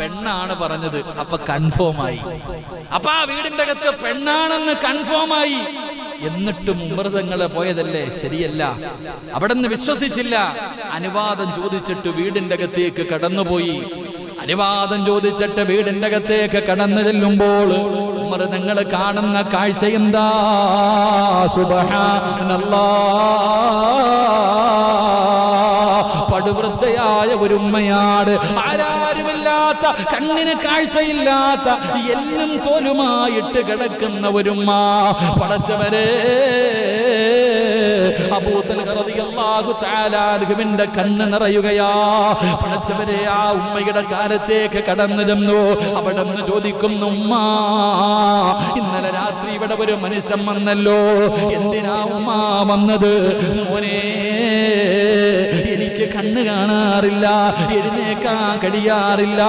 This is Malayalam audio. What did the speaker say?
പെണ്ണാണ് പറഞ്ഞത്. അപ്പൊ കൺഫേമായി. അപ്പൊ ആ വീടിന്റെ അകത്ത് പെണ്ണാണെന്ന് കൺഫേമായി. എന്നിട്ടും ഉമർ തങ്ങളെ പോയതല്ലേ, ശരിയല്ല. അവിടെ നിന്ന് വിശ്വസിച്ചില്ല. അനുവാദം ചോദിച്ചിട്ട് വീടിന്റെ അകത്തേക്ക് കടന്നുപോയി. അനുവാദം ചോദിച്ചിട്ട് വീടിന്റെ അകത്തേക്ക് കടന്നു ചെല്ലുമ്പോൾ ഉമർ തങ്ങൾ കാണുന്ന കാഴ്ച എന്താ? സുബ്ഹാനല്ലാഹ്, പടുവൃദ്ധയായ ഒരു ഉമ്മയാണ്. ആരാരുമില്ലാത്ത, കണ്ണിന് കാഴ്ചയില്ലാത്ത, എല്ലും തോലുമായിട്ട് കിടക്കുന്ന ഒരുമ്മ. പടച്ചവരെ, അബൂ തൽഹ റളിയല്ലാഹു തആല അൻഹുവിന്റെ കണ്ണ് നിറയുകയാ. പടച്ചവരെ, ആ ഉമ്മയുടെ ചാരത്തേക്ക് കടന്നു ചെന്നു. അവിടെ നിന്ന് ചോദിക്കുന്നു, ഉമ്മ, ഇന്നലെ രാത്രി ഇവിടെ ഒരു മനുഷ്യൻ വന്നല്ലോ, എന്തിനാ ഉമ്മ വന്നത്? മോനെ, എനിക്ക് കണ്ണ് കാണാറില്ല, എഴുന്നേക്കാൻ കഴിയാറില്ല.